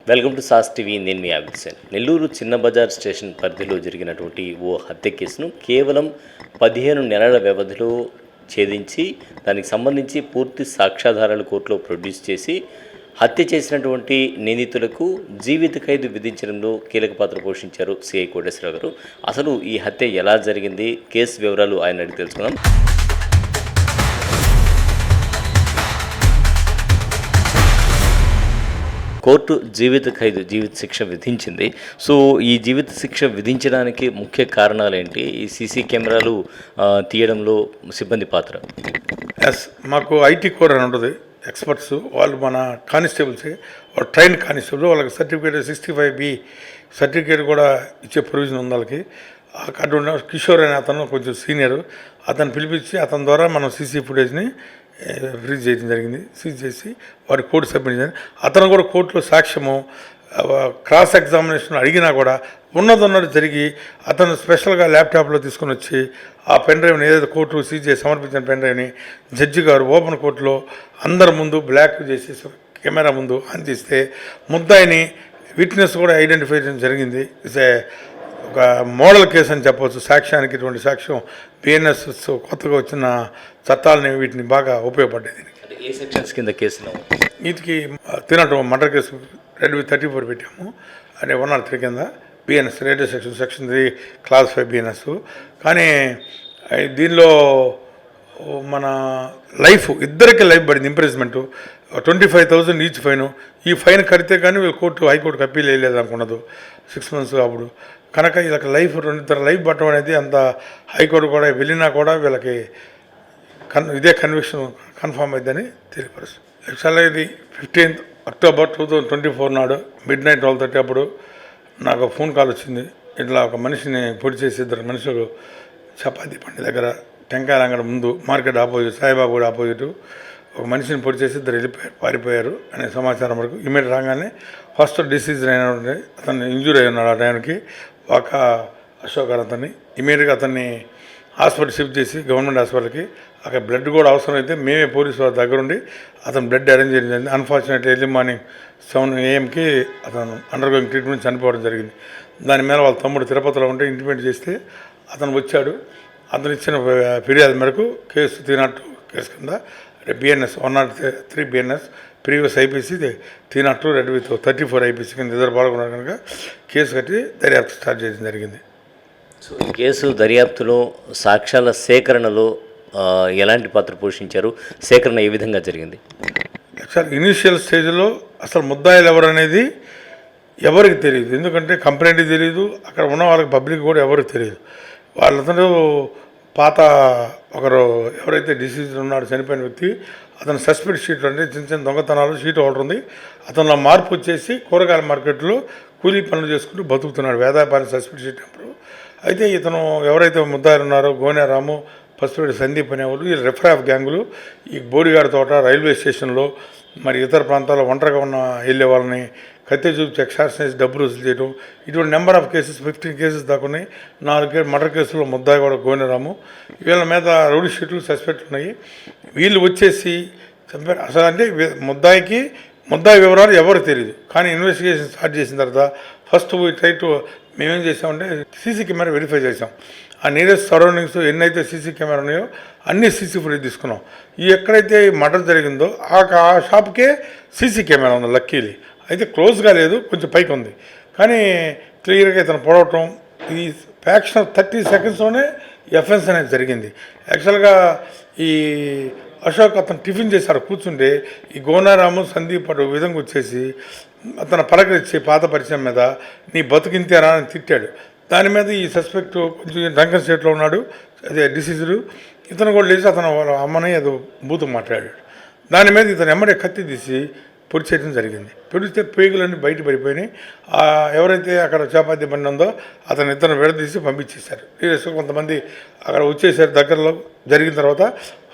Welcome to sauce TV. నేను మీ అభిసేన్. నెల్లూరు చిన్న Bazar station పరిధిలో జరిగినటువంటి ఓ హత్య కేసును కేవలం 15 నెలల వ్యవధిలో ఛేదించి దానికి సంబంధించి పూర్తి సాక్ష్యాధారాలు కోర్టులో ప్రొడ్యూస్ చేసి హత్య చేసినటువంటి నిందితులకు జీవిత ఖైదు విధించడంలో కీలక పాత్ర పోషించారు సిఐ కోటేశ్వరరావు గారు. అసలు ఈ హత్య ఎలా జరిగింది, కేసు వివరాలు ఆయన అడిగి తెలుసుకుందాం. కోర్టు జీవిత శిక్ష విధించింది. సో ఈ జీవిత శిక్ష విధించడానికి ముఖ్య కారణాలు ఏంటి? ఈ సీసీ కెమెరాలు తీయడంలో సిబ్బంది పాత్ర. మాకు ఐటీ కోర్ అని ఉంటుంది, ఎక్స్పర్ట్స్ వాళ్ళు మన కానిస్టేబుల్సే, వాళ్ళు ట్రైన్ కానిస్టేబుల్, వాళ్ళకి సర్టిఫికేట్ 65B సర్టిఫికేట్ కూడా ఇచ్చే ప్రొవిజన్ ఉంది వాళ్ళకి. అక్కడ ఉన్న కిషోర్ అనే అతను కొంచెం సీనియర్, అతను పిలిపించి అతని ద్వారా మనం సీసీ ఫుటేజ్ని ఫ్రీజ్ చేయడం జరిగింది. సీజ్ చేసి వారి కోర్టు సబ్మిట్ చేయాలి. అతను కూడా కోర్టులో సాక్ష్యము క్రాస్ ఎగ్జామినేషన్ అడిగినా కూడా ఉన్నది జరిగి అతను స్పెషల్గా ల్యాప్టాప్లో తీసుకొని వచ్చి ఆ పెన్ డ్రైవ్ని ఏదైతే కోర్టు సీజ్ చేసి సమర్పించిన పెన్ డ్రైవ్ని జడ్జి గారు ఓపెన్ కోర్టులో అందరి ముందు బ్లాక్ చేసి కెమెరా ముందు ఆన్ చేస్తే ముద్దాయిని విట్నెస్ కూడా ఐడెంటిఫై చేయడం జరిగింది. ఒక మోడల్ కేసు అని చెప్పవచ్చు. సాక్ష్యానికి ఇటువంటి సాక్ష్యం బిఎన్ఎస్ కొత్తగా వచ్చిన చట్టాలని వీటిని బాగా ఉపయోగపడ్డాయి. ఏ సెక్షన్స్ కింద కేసులో వీటికి తినటం మర్డర్ కేసు 34 పెట్టాము, అంటే 103 కింద BNS radio section 3 class 5 BNS. కానీ దీనిలో మన లైఫ్ ఇద్దరికి లైఫ్ పడింది. ఇంప్రెస్మెంటు 25,000 ఈచ్ ఫైన్. ఈ ఫైన్ కడితే కానీ వీళ్ళు హైకోర్టుకి అప్పీల్ వేయలేదు అనుకున్నది 6 months అప్పుడు. కనుక వీళ్ళకి లైఫ్ 2 లైఫ్ పట్టడం అనేది అంత హైకోర్టు కూడా వెళ్ళినా కూడా వీళ్ళకి ఇదే కన్విక్షన్ కన్ఫర్మ్ అయిందని తెలియపరుస్తుంది. యాక్చువల్గా ఇది 15th October 2024 నాడు midnight 12:30 అప్పుడు నాకు ఫోన్ కాల్ వచ్చింది. ఇట్లా ఒక మనిషిని పొడి చేసి 2 మనుషులు చపాతీ పండి దగ్గర టెంకాయల అంగడి ముందు మార్కెట్ ఆపోజిట్ సాయిబాబు కూడా ఆపోజిట్ ఒక మనిషిని పొడి చేసి 2 పారిపోయారు అనే సమాచారం వరకు ఇమీడియట్ రాగానే ఫస్ట్ డిసీజ్ అయిన అతన్ని ఇంజూర్ అయి ఉన్నాడు. ఆ టైంకి ఒక అశోక్ గారు అతన్ని ఇమీడియట్గా అతన్ని హాస్పిటల్ షిఫ్ట్ చేసి గవర్నమెంట్ హాస్పిటల్కి అక్కడ బ్లడ్ కూడా అవసరం అయితే మేమే పోలీసు వారి దగ్గరుండి అతను బ్లడ్ అరేంజ్ చేయడం జరిగింది. అన్ఫార్చునేట్లీ ఎర్లీ మార్నింగ్ 7 AM అతను అండర్గోయింగ్ ట్రీట్మెంట్ చనిపోవడం జరిగింది. దాని మీద వాళ్ళ తమ్ముడు తిరుపతిలో ఉంటే ఇంటిమేట్ చేస్తే అతను వచ్చాడు. అతను ఇచ్చిన ఫిర్యాదు మేరకు కేసు 302 కేసు కింద BNS 103 BNS previous IPC 302 red with 34 IPC కింద ఇద్దరు పాల్గొన్నారు కనుక కేసు కట్టి దర్యాప్తు స్టార్ట్ చేయడం జరిగింది. సో ఈ కేసు దర్యాప్తులో సాక్ష్యాల సేకరణలో ఎలాంటి పాత్ర పోషించారు? సేకరణ ఏ విధంగా జరిగింది? యాక్చువల్ ఇనీషియల్ స్టేజ్లో అసలు ముద్దాయిలు ఎవరు అనేది ఎవరికి తెలియదు. ఎందుకంటే కంప్లైంట్కి తెలియదు, అక్కడ ఉన్న వాళ్ళకి పబ్లిక్ కూడా ఎవరికి తెలియదు. వాళ్ళందరూ పాత ఒకరు ఎవరైతే డిసీజ్ ఉన్నాడో చనిపోయిన వ్యక్తి అతను సస్పెక్ట్ షీట్ అంటే చిన్న దొంగతనాలు షీట్ ఒకటి ఉంది. అతను మార్పు వచ్చేసి కూరగాయల మార్కెట్లో కూలీ పనులు చేసుకుంటూ బతుకుతున్నాడు. వేదాపారి సస్పెక్ట్ షీట్ అప్పుడు అయితే ఇతను ఎవరైతే ముద్దాయిలు ఉన్నారో గోనెరాము, పసుపేటి సందీప్ అనేవాళ్ళు ఈ రెఫరాఫ్ గ్యాంగులు ఈ బోడిగాడి తోట రైల్వే స్టేషన్లో మరి ఇతర ప్రాంతాల్లో ఒంటరిగా వెళ్ళే వాళ్ళని కత్తి చూపించి ఎక్సార్సైజ్ డబ్బులు వసూలు చేయడం, ఇటువంటి నెంబర్ ఆఫ్ కేసెస్ 15 కేసెస్ దాకా 4 మర్డర్ కేసుల్లో ముద్దాయి కూడా గోనెరాము. వీళ్ళ మీద రౌడీ షీట్లు సస్పెక్ట్ ఉన్నాయి. వీళ్ళు వచ్చేసి చంపారు. అసలు అంటే ముద్దాయి వివరాలు ఎవరు తెలియదు. కానీ ఇన్వెస్టిగేషన్ స్టార్ట్ చేసిన తర్వాత ఫస్ట్ మేమేం చేసామంటే సీసీ కెమెరా వెరిఫై చేసాం. ఆ నియరెస్ట్ సరౌండింగ్స్ ఎన్నైతే సీసీ కెమెరా ఉన్నాయో అన్ని సీసీ ఫుటేజ్ తీసుకున్నాం. ఎక్కడైతే మర్డర్ జరిగిందో ఆ షాప్కే సీసీ కెమెరా ఉంది లక్కీలీ. అయితే క్లోజ్గా లేదు, కొంచెం పైకి ఉంది. కానీ క్లియర్గా ఇతను పొడవటం ఈ ఫ్యాక్షన్ 30 secondsలోనే ఎఫెన్స్ అనేది జరిగింది. యాక్చువల్గా ఈ అశోక్ అతను టిఫిన్ చేశారు కూర్చుంటే ఈ గోనారాము సందీప్ అటు విధంగా వచ్చేసి అతను పలకరించి పాత పరిచయం మీద నీ బతుకింతేరా అని తిట్టాడు. దాని మీద ఈ సస్పెక్ట్ కొంచెం డ్రంకన్ స్టేట్లో ఉన్నాడు, అదే డిసీజుడు. ఇతను కూడా లేచి అతను వాళ్ళ అమ్మని ఏదో బూతు మాట్లాడాడు. దాని మీద ఇతను ఎమ్మడే కత్తి తీసి పొడి చేయడం జరిగింది. పొడిస్తే పేగులన్నీ బయట పడిపోయినాయి. ఎవరైతే అక్కడ చపాతీ బండి ఉందో అతను ఇతను విడదీసి పంపించేశారు. కొంతమంది అక్కడ వచ్చేసారు. దగ్గరలో జరిగిన తర్వాత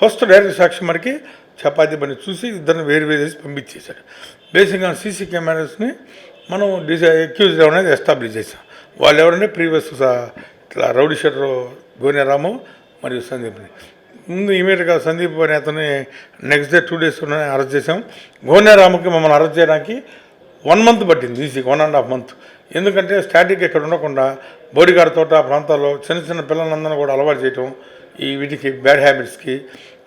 ఫస్ట్ డైరెక్ట్ సాక్షి మరికి చపాతీ బండి చూసి ఇద్దరిని వేరు చేసి పంపించేశారు. బేసిక్గా సీసీ కెమెరాస్ని మనం అక్యూజ్ అనేది ఎస్టాబ్లిష్ చేసాం. వాళ్ళు ఎవరంటే ప్రీవియస్ ఇట్లా రౌడీ షీటర్ గోనెరాము మరియు సందీప్ని. ముందు ఇమీడియట్గా సందీప్ అనే అతన్ని నెక్స్ట్ డే 2 days అరెస్ట్ చేసాం. గోనెరాముకి మమ్మల్ని అరెస్ట్ చేయడానికి 1 మంత్ పట్టింది ఈజీగా, 1.5 మంత్. ఎందుకంటే స్టాటిక్ ఇక్కడ ఉండకుండా బోడిగాడ తోట ఆ ప్రాంతాల్లో చిన్న చిన్న పిల్లలందరినీ కూడా అలవాటు చేయటం ఈ వీటికి బ్యాడ్ హ్యాబిట్స్కి.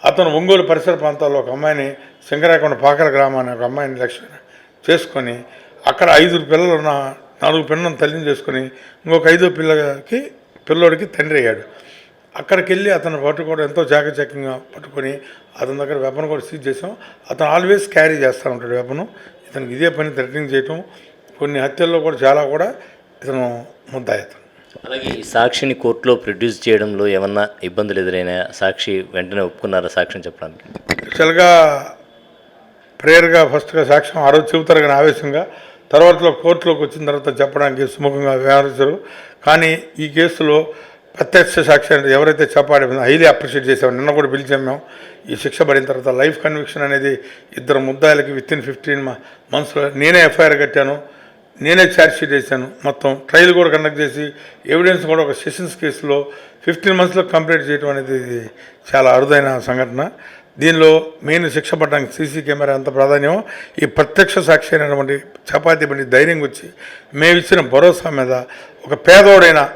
అతను ఒంగోలు పరిసర ప్రాంతాల్లో ఒక అమ్మాయిని, సింగరాకొండ పాకల గ్రామాన్ని ఒక అమ్మాయిని లక్ష్యం చేసుకొని అక్కడ 5 పిల్లలు ఉన్న 4 పిల్లలను తల్లిని చేసుకొని ఇంకొక 5వ పిల్లోడికి తండ్రి అయ్యాడు. అక్కడికి వెళ్ళి అతను పట్టుకోవడం ఎంతో చాకచక్యంగా పట్టుకొని అతని దగ్గర వెపన్ కూడా సీజ్ చేసాం. అతను ఆల్వేస్ క్యారీ చేస్తూ ఉంటాడు వెపను. ఇతనికి ఇదే పని థ్రెటనింగ్ చేయటం, కొన్ని హత్యల్లో కూడా చాలా కూడా ఇతను ముద్దాయి. అలాగే ఈ సాక్షిని కోర్టులో ప్రొడ్యూస్ చేయడంలో ఏమన్నా ఇబ్బందులు ఎదురైనా సాక్షి వెంటనే ఒప్పుకున్నారా సాక్ష్యం చెప్పడానికి? యాక్చువల్గా ప్రేయర్గా ఫస్ట్గా సాక్ష్యం ఆ రోజు చెబుతారు కానీ ఆవేశంగా, తర్వాతలో కోర్టులోకి వచ్చిన తర్వాత చెప్పడానికి సుముఖంగా వ్యవహరించరు. కానీ ఈ కేసులో ప్రత్యక్ష సాక్షి అంటే ఎవరైతే చెప్పాడో హైలీ అప్రిషియేట్ చేసాము. నిన్న కూడా పిలిచాం మేము. ఈ శిక్ష పడిన తర్వాత లైఫ్ కన్విక్షన్ అనేది 2 ముద్దాయిలకి వితిన్ 15 monthsలో నేనే ఎఫ్ఐఆర్ కట్టాను, నేనే ఛార్జ్షీట్ వేసాను. మొత్తం ట్రయల్ కూడా కండక్ట్ చేసి ఎవిడెన్స్ కూడా ఒక సెషన్స్ కేసులో 15 monthsలో కంప్లీట్ చేయడం అనేది చాలా అరుదైన సంఘటన. దీనిలో మెయిన్ శిక్ష పడడానికి సీసీ కెమెరా ఎంత ప్రాధాన్యమో ఈ ప్రత్యక్ష సాక్షి అయినటువంటి చపాతీ బండి ధైర్యం వచ్చి మేము ఇచ్చిన భరోసా మీద ఒక పేదవాడైనా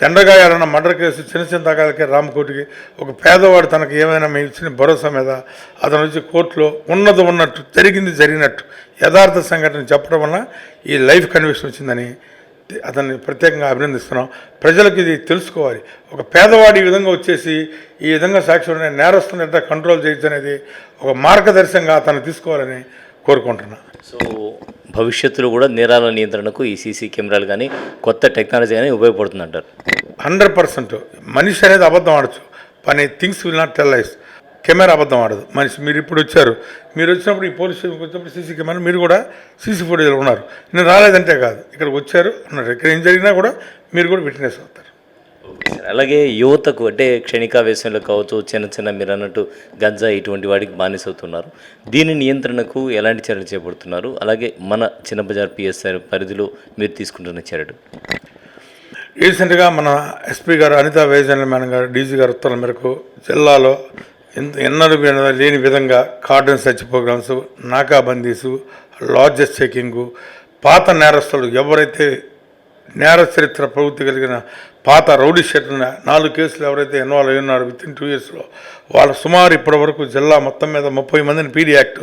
జెండగాయాలన్న మర్డర్ కేసు చిన్న చిన్న తగాలకి రామకోటికి ఒక పేదవాడు తనకు ఏమైనా మేము ఇచ్చిన భరోసా మీద అతను వచ్చి కోర్టులో ఉన్నట్టు జరిగినట్టు యథార్థ సంఘటన చెప్పడం వల్ల ఈ లైఫ్ కన్విక్షన్ వచ్చిందని అతన్ని ప్రత్యేకంగా అభినందిస్తున్నాం. ప్రజలకు ఇది తెలుసుకోవాలి. ఒక పేదవాడు ఈ విధంగా వచ్చేసి ఈ విధంగా సాక్షి నేరస్తుని ఎట్లా కంట్రోల్ చేయొచ్చు అనేది ఒక మార్గదర్శకంగా అతను తీసుకోవాలని కోరుకుంటున్నాను. సో భవిష్యత్తులో కూడా నేరాల నియంత్రణకు ఈ సీసీ కెమెరాలు కానీ కొత్త టెక్నాలజీ కానీ ఉపయోగపడుతుంది అంటారు? 100%. మనిషి అనేది అబద్ధం ఆడచ్చు, కానీ things will not tell lies. Camera అబద్ధం ఆడదు. మనిషి మీరు ఇప్పుడు వచ్చారు, మీరు వచ్చినప్పుడు ఈ పోలీస్ స్టేషన్కి వచ్చినప్పుడు సీసీ కెమెరా మీరు కూడా సీసీ ఫుటేజ్లో ఉన్నారు. నేను రాలేదంటే కాదు, ఇక్కడికి వచ్చారు అన్నారు. ఇక్కడ ఏం జరిగినా కూడా మీరు కూడా విట్నెస్ అవుతారు. Okay sir. అలాగే యువతకు అంటే క్షణికావేశంలో కావచ్చు, చిన్న మీరు అన్నట్టు గంజా ఇటువంటి వాటికి బానిసవుతున్నారు. దీని నియంత్రణకు ఎలాంటి చర్యలు చేపడుతున్నారు? అలాగే మన చిన్న బజార్ పిఎస్ఆర్ పరిధిలో మీరు తీసుకుంటున్న చర్యలు? రీసెంట్గా మన ఎస్పీ గారు అనితా వైజల్ మేడం గారు డీజీ గారు ఉత్తర్వుల మేరకు జిల్లాలో ఎన్నడూ లేని విధంగా cordon search programmes, నాకాబందీసు, lodges checking, పాత నేరస్తులు ఎవరైతే నేర చరిత్ర ప్రవృత్తి కలిగిన పాత రౌడీ షీటర్ 4 కేసులు ఎవరైతే ఇన్వాల్వ్ అయి ఉన్నారో వితిన్ 2 yearsలో వాళ్ళు సుమారు ఇప్పటి వరకు జిల్లా మొత్తం మీద 30 మందిని PD act,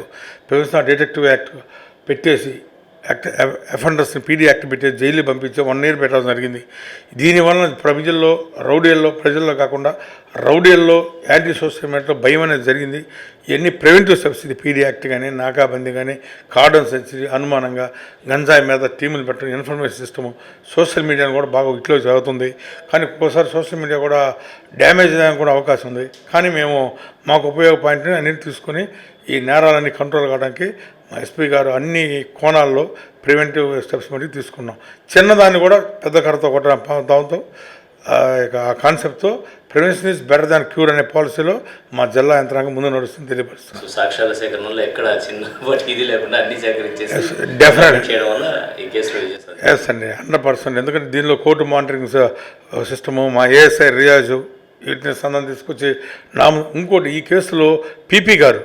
professional detective act పెట్టేసి అఫెండర్స్ని పీడీ యాక్ట్ పెట్టేసి జైలు పంపించి 1 year పెట్టడం జరిగింది. దీనివల్ల ప్రజల్లో కాకుండా రౌడీల్లో యాంటీ సోషల్ మీడియాలో భయం అనేది జరిగింది. ఇవన్నీ ప్రివెంటివ్ స్టెప్స్. ఇది పీడీ యాక్ట్ కానీ, నాకాబందీ కానీ, కార్డన్ సెర్చ్, అనుమానంగా గంజాయి మీద టీములు పెట్టడం, ఇన్ఫర్మేషన్ సిస్టము, సోషల్ మీడియాను కూడా బాగా ఇట్లో జరుగుతుంది. కానీ ఒక్కోసారి సోషల్ మీడియా కూడా డ్యామేజ్ అయ్యడానికి కూడా అవకాశం ఉంది. కానీ మేము మాకు ఉపయోగ పాయింట్ని అన్నిటి తీసుకొని ఈ నేరాలన్నీ కంట్రోల్ కావడానికి మా ఎస్పీ గారు అన్ని కోణాల్లో ప్రివెంటివ్ స్టెప్స్ మటుకు తీసుకున్నాం. చిన్నదాన్ని కూడా పెద్ద కర్రతో కొట్టడం దాంతో ఆ కాన్సెప్ట్తో prevention is better than cure అనే పాలసీలో మా జిల్లా యంత్రాంగం ముందు నడుస్తుంది తెలియపరుస్తుంది. సాక్ష్యాల సేకరణలో ఎక్కడ చిన్న ఇది లేకుండా అన్ని సేకరించేసి డెఫినెట్ చేయడం వల్ల ఈ కేసులో ఎస్ అండి 100%. ఎందుకంటే దీనిలో కోర్టు మానిటరింగ్ సిస్టము, మా ఏఎస్ఐ రియాజు వీటిని సందం తీసుకొచ్చి ఇంకోటి ఈ కేసులో పీపీ గారు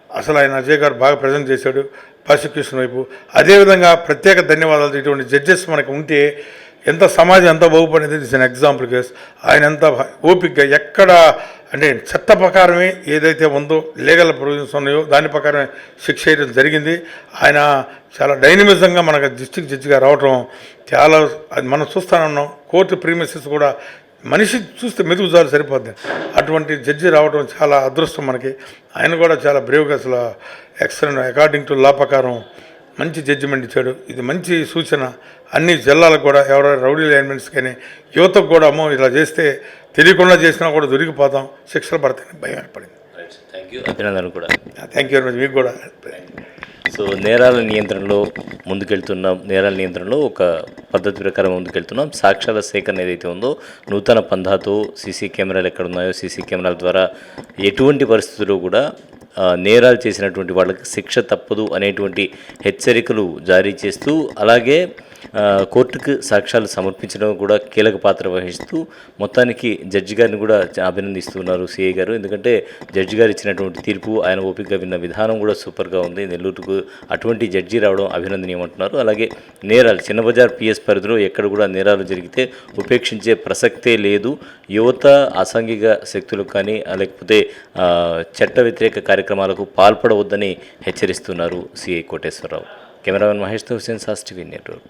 అసలు ఆయన అజయ్ గారు బాగా ప్రజెంట్ చేశాడు ప్రాసిక్యూషన్ వైపు. అదేవిధంగా ప్రత్యేక ధన్యవాదాలు. ఇటువంటి జడ్జెస్ మనకు ఉంటే ఎంత సమాజం ఎంత బాగుపడేది. It's an example case. ఆయన ఎంత ఓపికగా ఎక్కడ అంటే చట్ట ప్రకారమే ఏదైతే ఉందో లీగల్ ప్రొవిజన్స్ ఉన్నాయో దాని ప్రకారమే శిక్ష చేయడం జరిగింది. ఆయన చాలా డైనమిజంగా మనకు డిస్ట్రిక్ట్ జడ్జిగా రావటం చాలా అది మనం చూస్తూనే ఉన్నాం. కోర్టు ప్రీమిసెస్ కూడా మనిషి చూస్తే మెతుకు జాలు సరిపోద్ది. అటువంటి జడ్జి రావడం చాలా అదృష్టం మనకి. ఆయన కూడా చాలా బ్రేవ్గా అసలు ఎక్సలెంట్ అకార్డింగ్ టు లా ప్రకారం మంచి జడ్జిమెంట్ ఇచ్చాడు. ఇది మంచి సూచన అన్ని జిల్లాలకు కూడా. ఎవరైనా రౌడీ ఎలిమెంట్స్ కానీ యువతకు కూడా అమ్మో ఇలా చేస్తే తెలియకుండా చేసినా కూడా దొరికిపోతాం, శిక్షలు పడతాయని భయం ఏర్పడింది. Thank you. అభినందనలు కూడా. Thank you very much. మీకు కూడా. సో నేరాల నియంత్రణలో ఒక పద్ధతి ప్రకారం ముందుకెళ్తున్నాం. సాక్ష్యాల సేకరణ ఏదైతే ఉందో నూతన పంధాతో సీసీ కెమెరాలు ఎక్కడ ఉన్నాయో సీసీ కెమెరాల ద్వారా ఎటువంటి పరిస్థితుల్లో కూడా నేరాలు చేసినటువంటి వాళ్ళకి శిక్ష తప్పదు అనేటువంటి హెచ్చరికలు జారీ చేస్తూ అలాగే కోర్టుకు సాక్ష్యాలు సమర్పించడం కూడా కీలక పాత్ర వహిస్తూ మొత్తానికి జడ్జి గారిని కూడా అభినందిస్తున్నారు సిఐ గారు. ఎందుకంటే జడ్జి గారు ఇచ్చినటువంటి తీర్పు, ఆయన ఓపికగా విన్న విధానం కూడా సూపర్గా ఉంది. నెల్లూరుకు అటువంటి జడ్జి రావడం అభినందనీయమంటున్నారు. అలాగే నేరాలు చిన్న బజార్ పిఎస్ పరిధిలో ఎక్కడ కూడా నేరాలు జరిగితే ఉపేక్షించే ప్రసక్తే లేదు. యువత అసాంఘిక శక్తులకు కానీ లేకపోతే చట్ట వ్యతిరేక కార్యక్రమాలకు పాల్పడవద్దని హెచ్చరిస్తున్నారు సిఐ కోటేశ్వరరావు. కెమెరామెన్ మహేష్తో హుసేన్, సాస్ టీవీ నెల్లూరు.